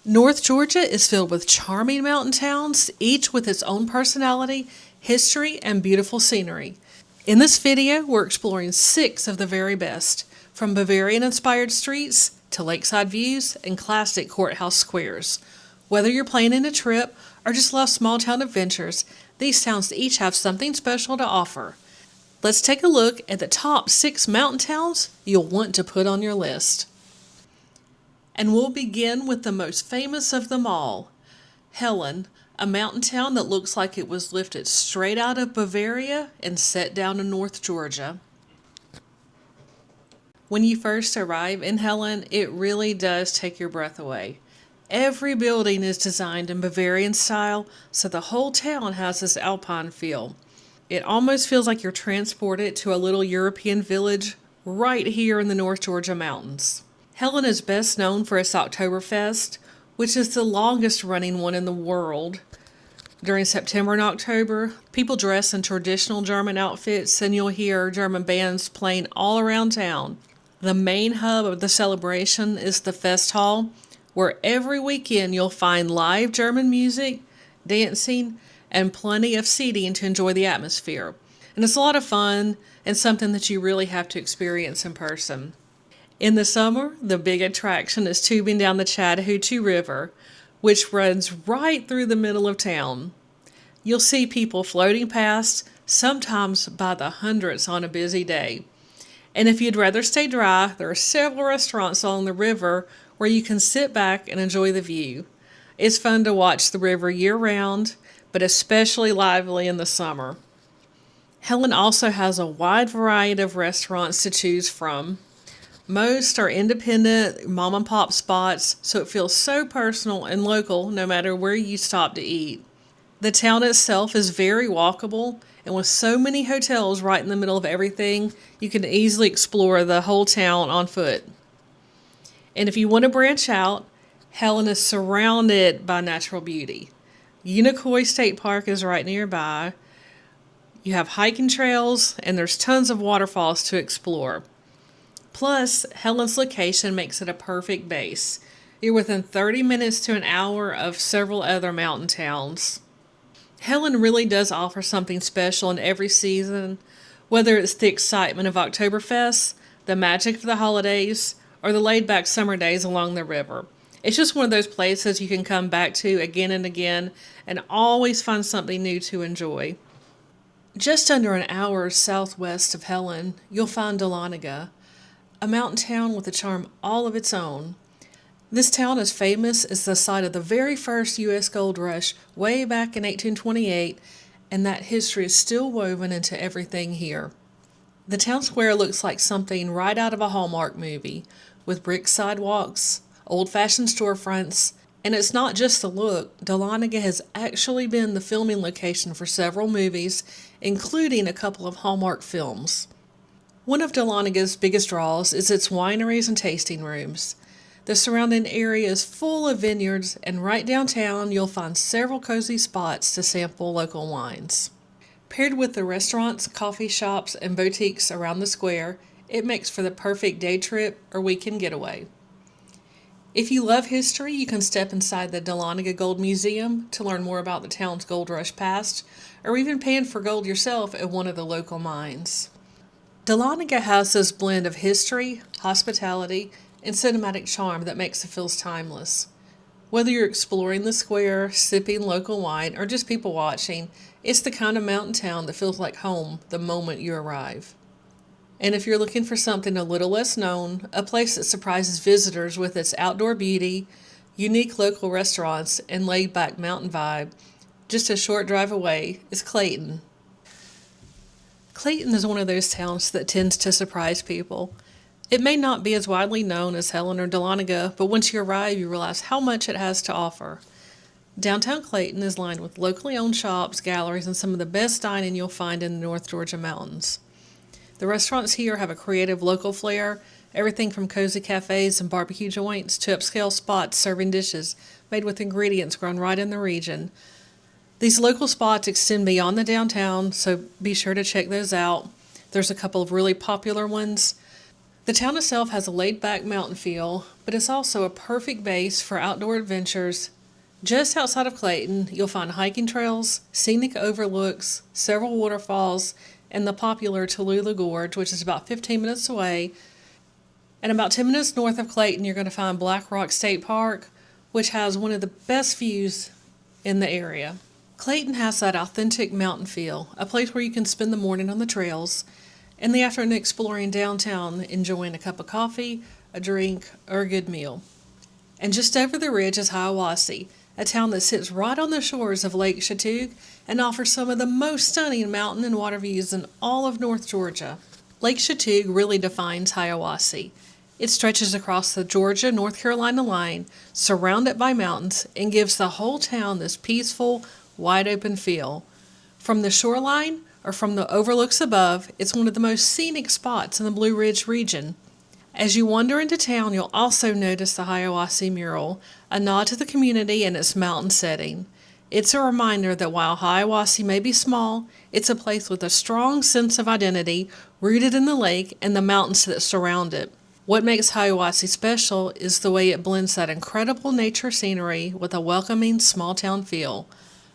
North Georgia is filled with charming mountain towns, each with its own personality, history, and beautiful scenery. In this video, we're exploring 6 of the very best, from Bavarian-inspired streets to lakeside views and classic courthouse squares. Whether you're planning a trip or just love small-town adventures, these towns each have something special to offer. Let's take a look at the top 6 mountain towns you'll want to put on your list. And we'll begin with the most famous of them all, Helen, a mountain town that looks like it was lifted straight out of Bavaria and set down in North Georgia. When you first arrive in Helen, it really does take your breath away. Every building is designed in Bavarian style, so the whole town has this alpine feel. It almost feels like you're transported to a little European village right here in the North Georgia mountains. Helen is best known for its Oktoberfest, which is the longest running one in the world. During September and October, people dress in traditional German outfits and you'll hear German bands playing all around town. The main hub of the celebration is the Fest Hall, where every weekend you'll find live German music, dancing, and plenty of seating to enjoy the atmosphere. And it's a lot of fun and something that you really have to experience in person. In the summer, the big attraction is tubing down the Chattahoochee River, which runs right through the middle of town. You'll see people floating past, sometimes by the hundreds on a busy day. And if you'd rather stay dry, there are several restaurants along the river where you can sit back and enjoy the view. It's fun to watch the river year-round, but especially lively in the summer. Helen also has a wide variety of restaurants to choose from. Most are independent mom and pop spots, so it feels so personal and local no matter where you stop to eat. The town itself is very walkable, and with so many hotels right in the middle of everything, you can easily explore the whole town on foot. And if you want to branch out, Helen is surrounded by natural beauty. Unicoi State Park is right nearby. You have hiking trails, and there's tons of waterfalls to explore. Plus, Helen's location makes it a perfect base. You're within 30 minutes to an hour of several other mountain towns. Helen really does offer something special in every season, whether it's the excitement of Oktoberfest, the magic of the holidays, or the laid-back summer days along the river. It's just one of those places you can come back to again and again and always find something new to enjoy. Just under an hour southwest of Helen, you'll find Dahlonega, a mountain town with a charm all of its own. This town is famous as the site of the very first U.S. gold rush way back in 1828, and that history is still woven into everything here. The town square looks like something right out of a Hallmark movie, with brick sidewalks, old-fashioned storefronts, and it's not just the look. Dahlonega has actually been the filming location for several movies, including a couple of Hallmark films. One of Dahlonaga's biggest draws is its wineries and tasting rooms. The surrounding area is full of vineyards, and right downtown you'll find several cozy spots to sample local wines. Paired with the restaurants, coffee shops, and boutiques around the square, it makes for the perfect day trip or weekend getaway. If you love history, you can step inside the Dahlonega Gold Museum to learn more about the town's gold rush past, or even pan for gold yourself at one of the local mines. Dahlonega has this blend of history, hospitality, and cinematic charm that makes it feel timeless. Whether you're exploring the square, sipping local wine, or just people watching, it's the kind of mountain town that feels like home the moment you arrive. And if you're looking for something a little less known, a place that surprises visitors with its outdoor beauty, unique local restaurants, and laid-back mountain vibe, just a short drive away is Clayton. Clayton is one of those towns that tends to surprise people. It may not be as widely known as Helen or Dahlonega, but once you arrive, you realize how much it has to offer. Downtown Clayton is lined with locally owned shops, galleries, and some of the best dining you'll find in the North Georgia mountains. The restaurants here have a creative local flair, everything from cozy cafes and barbecue joints to upscale spots serving dishes made with ingredients grown right in the region. These local spots extend beyond the downtown, so be sure to check those out. There's a couple of really popular ones. The town itself has a laid-back mountain feel, but it's also a perfect base for outdoor adventures. Just outside of Clayton, you'll find hiking trails, scenic overlooks, several waterfalls, and the popular Tallulah Gorge, which is about 15 minutes away. And about 10 minutes north of Clayton, you're going to find Black Rock State Park, which has one of the best views in the area. Clayton has that authentic mountain feel, a place where you can spend the morning on the trails, and the afternoon exploring downtown, enjoying a cup of coffee, a drink, or a good meal. And just over the ridge is Hiawassee, a town that sits right on the shores of Lake Chattooga and offers some of the most stunning mountain and water views in all of North Georgia. Lake Chattooga really defines Hiawassee. It stretches across the Georgia-North Carolina line, surrounded by mountains, and gives the whole town this peaceful, wide-open feel. From the shoreline, or from the overlooks above, it's one of the most scenic spots in the Blue Ridge region. As you wander into town, you'll also notice the Hiawassee mural, a nod to the community and its mountain setting. It's a reminder that while Hiawassee may be small, it's a place with a strong sense of identity, rooted in the lake and the mountains that surround it. What makes Hiawassee special is the way it blends that incredible nature scenery with a welcoming small town feel,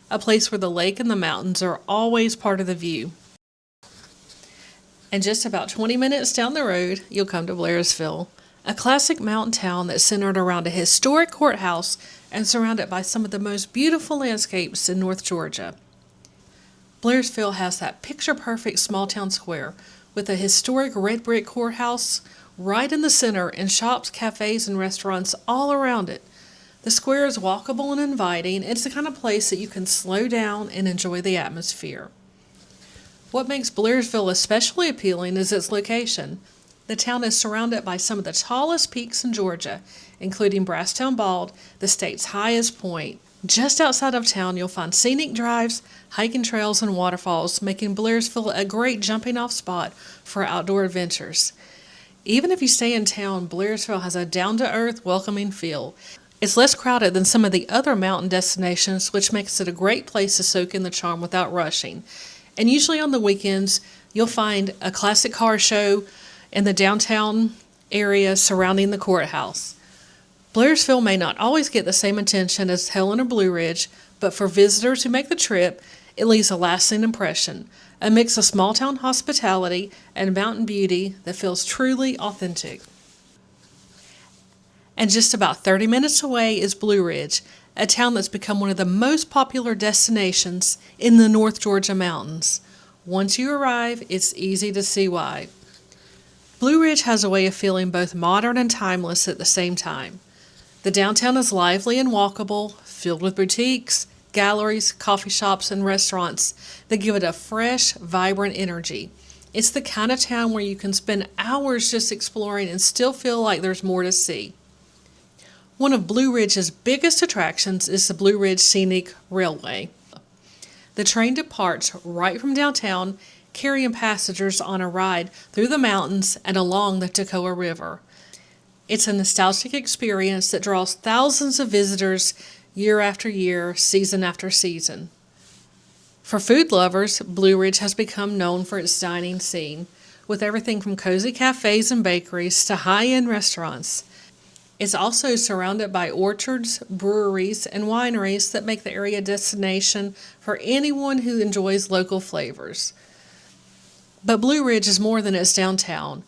a place where the lake and the mountains are always part of the view. And just about 20 minutes down the road, you'll come to Blairsville, a classic mountain town that's centered around a historic courthouse and surrounded by some of the most beautiful landscapes in North Georgia. Blairsville has that picture-perfect small town square with a historic red brick courthouse right in the center and shops, cafes, and restaurants all around it. The square is walkable and inviting. It's the kind of place that you can slow down and enjoy the atmosphere. What makes Blairsville especially appealing is its location. The town is surrounded by some of the tallest peaks in Georgia, including Brasstown Bald, the state's highest point. Just outside of town, you'll find scenic drives, hiking trails, and waterfalls, making Blairsville a great jumping-off spot for outdoor adventures. Even if you stay in town, Blairsville has a down-to-earth, welcoming feel. It's less crowded than some of the other mountain destinations, which makes it a great place to soak in the charm without rushing. And usually on the weekends, you'll find a classic car show in the downtown area surrounding the courthouse. Blairsville may not always get the same attention as Helen or Blue Ridge, but for visitors who make the trip, it leaves a lasting impression, a mix of small-town hospitality and mountain beauty that feels truly authentic. And just about 30 minutes away is Blue Ridge, a town that's become one of the most popular destinations in the North Georgia mountains. Once you arrive, it's easy to see why. Blue Ridge has a way of feeling both modern and timeless at the same time. The downtown is lively and walkable, filled with boutiques, galleries, coffee shops, and restaurants that give it a fresh, vibrant energy. It's the kind of town where you can spend hours just exploring and still feel like there's more to see. One of Blue Ridge's biggest attractions is the Blue Ridge Scenic Railway. The train departs right from downtown, carrying passengers on a ride through the mountains and along the Toccoa River. It's a nostalgic experience that draws thousands of visitors year after year, season after season. For food lovers, Blue Ridge has become known for its dining scene, with everything from cozy cafes and bakeries to high-end restaurants. It's also surrounded by orchards, breweries, and wineries that make the area a destination for anyone who enjoys local flavors. But Blue Ridge is more than its downtown.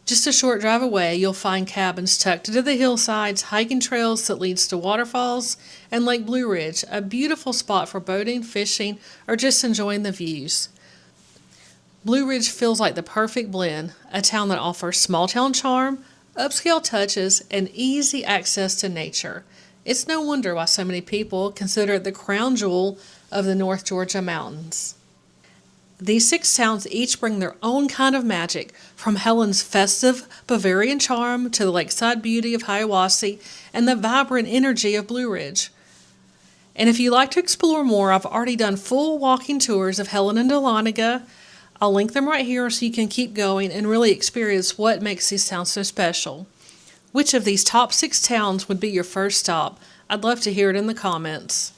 Just a short drive away, you'll find cabins tucked into the hillsides, hiking trails that leads to waterfalls, and Lake Blue Ridge, a beautiful spot for boating, fishing, or just enjoying the views. Blue Ridge feels like the perfect blend, a town that offers small-town charm, upscale touches, and easy access to nature. It's no wonder why so many people consider it the crown jewel of the North Georgia mountains. These 6 towns each bring their own kind of magic, from Helen's festive Bavarian charm to the lakeside beauty of Hiawassee and the vibrant energy of Blue Ridge. And if you'd like to explore more, I've already done full walking tours of Helen and Dahlonega. I'll link them right here so you can keep going and really experience what makes these towns so special. Which of these top 6 towns would be your first stop? I'd love to hear it in the comments.